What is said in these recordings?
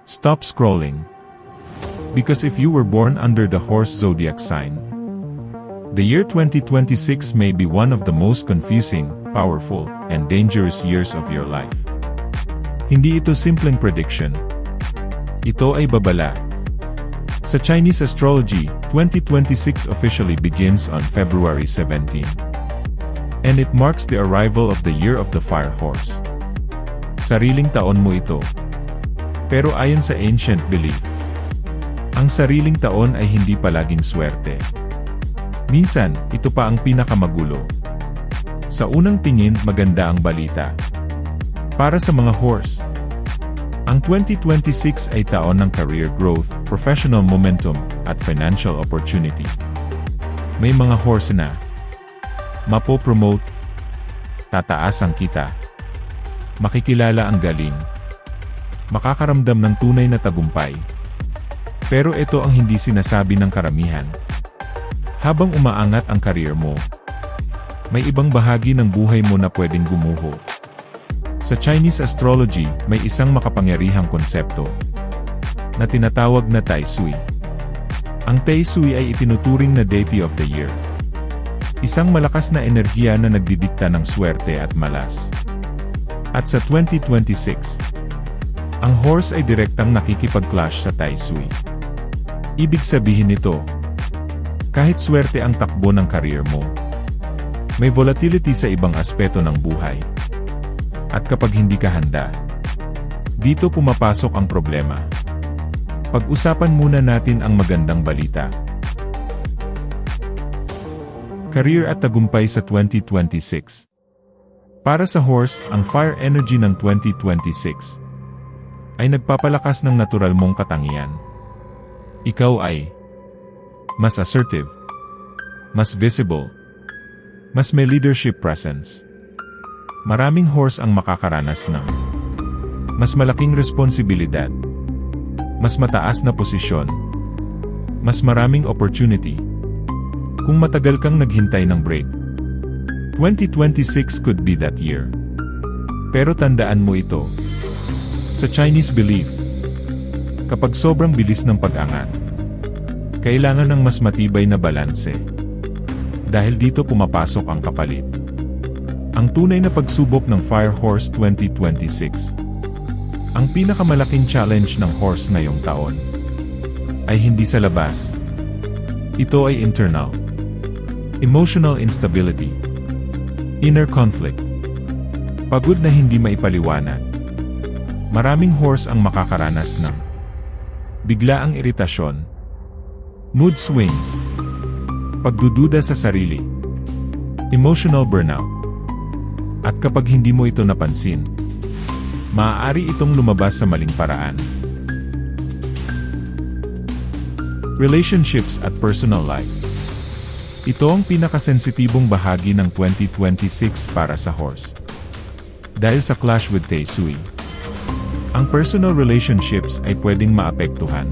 Stop scrolling. Because if you were born under the horse zodiac sign, the year 2026 may be one of the most confusing, powerful, and dangerous years of your life. Hindi ito simpleng prediction. Ito ay babala. Sa Chinese astrology, 2026 officially begins on February 17. And it marks the arrival of the year of the fire horse. Sariling taon mo ito. Pero ayon sa ancient belief, ang sariling taon ay hindi palaging swerte. Minsan, ito pa ang pinakamagulo. Sa unang tingin, maganda ang balita. Para sa mga horse, ang 2026 ay taon ng career growth, professional momentum, at financial opportunity. May mga horse na mapopromote, tataas ang kita, makikilala ang galing, makakaramdam ng tunay na tagumpay. Pero ito ang hindi sinasabi ng karamihan. Habang umaangat ang career mo, may ibang bahagi ng buhay mo na pwedeng gumuho. Sa Chinese astrology, may isang makapangyarihang konsepto na tinatawag na Tai Sui. Ang Tai Sui ay itinuturing na deity of the year. Isang malakas na enerhiya na nagdidikta ng swerte at malas. At sa 2026, ang horse ay direktang nakikipag-clash sa Tai Sui. Ibig sabihin nito, kahit swerte ang takbo ng career mo, may volatility sa ibang aspeto ng buhay. At kapag hindi ka handa, dito pumapasok ang problema. Pag-usapan muna natin ang magandang balita. Career at tagumpay sa 2026. Para sa horse, ang fire energy ng 2026 ay nagpapalakas ng natural mong katangian. Ikaw ay mas assertive, mas visible, mas may leadership presence. Maraming horse ang makakaranas ng mas malaking responsibilidad, mas mataas na posisyon, mas maraming opportunity. Kung matagal kang naghintay ng break, 2026 could be that year. Pero tandaan mo ito. Sa Chinese belief, kapag sobrang bilis ng pag-angat, kailangan ng mas matibay na balanse. Dahil dito pumapasok ang kapalit. Ang tunay na pagsubok ng Fire Horse 2026. Ang pinakamalaking challenge ng horse ngayong taon ay hindi sa labas. Ito ay internal. Emotional instability. Inner conflict. Pagod na hindi maipaliwanag. Maraming horse ang makakaranas ng biglaang iritasyon, mood swings, pagdududa sa sarili, emotional burnout. At kapag hindi mo ito napansin, maaari itong lumabas sa maling paraan. Relationships at personal life. Ito ang pinakasensitibong bahagi ng 2026 para sa horse. Dahil sa clash with Tai Sui, ang personal relationships ay pwedeng maapektuhan.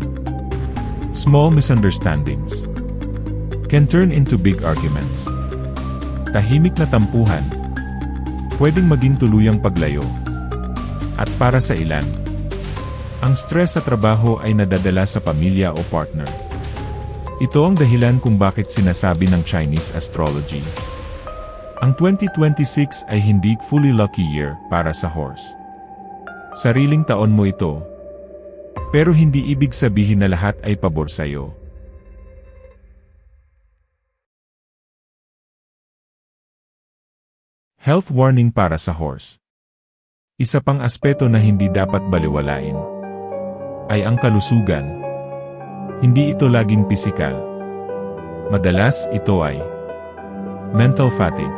Small misunderstandings can turn into big arguments. Tahimik na tampuhan pwedeng maging tuluyang paglayo. At para sa ilan, ang stress sa trabaho ay nadadala sa pamilya o partner. Ito ang dahilan kung bakit sinasabi ng Chinese astrology, ang 2026 ay hindi fully lucky year para sa horse. Sariling taon mo ito, pero hindi ibig sabihin na lahat ay pabor sa'yo. Health warning para sa horse. Isa pang aspeto na hindi dapat baliwalain ay ang kalusugan. Hindi ito laging pisikal. Madalas ito ay mental fatigue,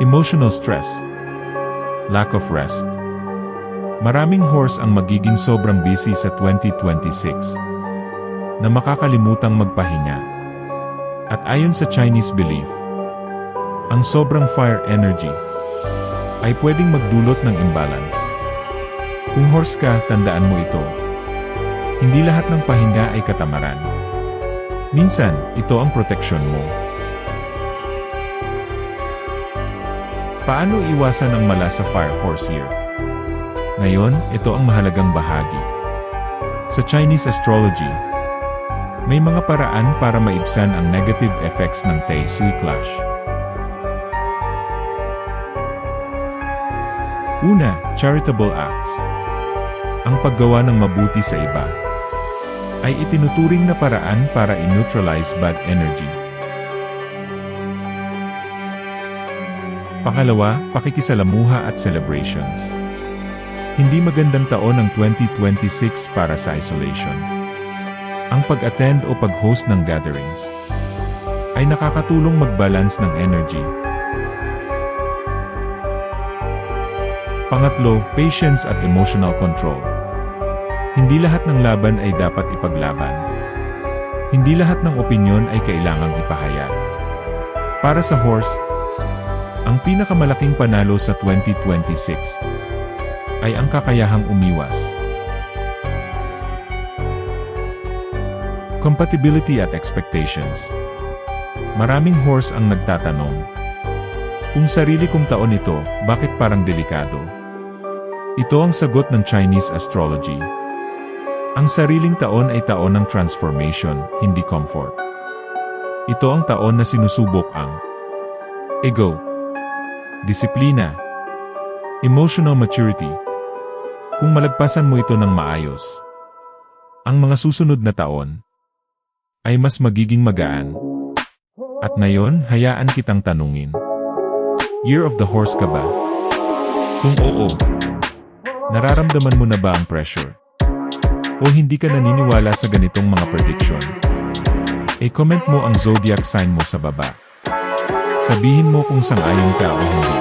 emotional stress, lack of rest. Maraming horse ang magiging sobrang busy sa 2026 na makakalimutang magpahinga. At ayon sa Chinese belief, ang sobrang fire energy ay pwedeng magdulot ng imbalance. Kung horse ka, tandaan mo ito. Hindi lahat ng pahinga ay katamaran. Minsan, ito ang proteksyon mo. Paano iwasan ang malas sa Fire Horse Year? Ngayon, ito ang mahalagang bahagi. Sa Chinese astrology, may mga paraan para maibsan ang negative effects ng Tai Sui clash. Una, charitable acts. Ang paggawa ng mabuti sa iba ay itinuturing na paraan para i-neutralize bad energy. Pangalawa, pakikisalamuha at celebrations. Hindi magandang taon ng 2026 para sa isolation. Ang pag-attend o pag-host ng gatherings ay nakakatulong mag-balance ng energy. Pangatlo, patience at emotional control. Hindi lahat ng laban ay dapat ipaglaban. Hindi lahat ng opinyon ay kailangang ipahayag. Para sa horse, ang pinakamalaking panalo sa 2026 ay ang kakayahang umiwas. Compatibility at expectations. Maraming horse ang nagtatanong, kung sarili kong taon ito, bakit parang delikado? Ito ang sagot ng Chinese astrology. Ang sariling taon ay taon ng transformation, hindi comfort. Ito ang taon na sinusubok ang ego, disiplina, emotional maturity. Kung malagpasan mo ito ng maayos, ang mga susunod na taon ay mas magiging magaan. At ngayon, hayaan kitang tanungin. Year of the Horse ka ba? Kung oo, nararamdaman mo na ba ang pressure? O hindi ka naniniwala sa ganitong mga prediction? I-comment mo ang zodiac sign mo sa baba. Sabihin mo kung sang-ayon ka o hindi.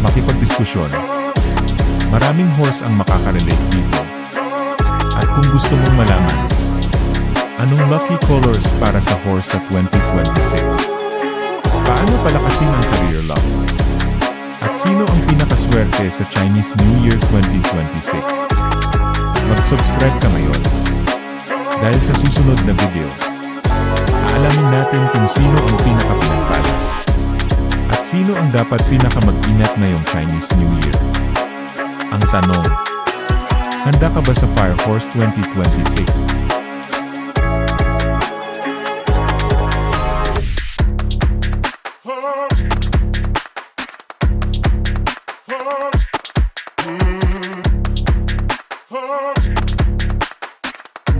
Makipagdiskusyon. Maraming horse ang makakarelate dito. At kung gusto mong malaman, anong lucky colors para sa horse sa 2026? Paano palakasin ang career luck? At sino ang pinakaswerte sa Chinese New Year 2026? Mag-subscribe ka ngayon. Dahil sa susunod na video, aalamin natin kung sino ang pinakapinagpala. At sino ang dapat pinakamag-ingat ngayong Chinese New Year? Ang tanong, handa ka ba sa Fire Horse 2026?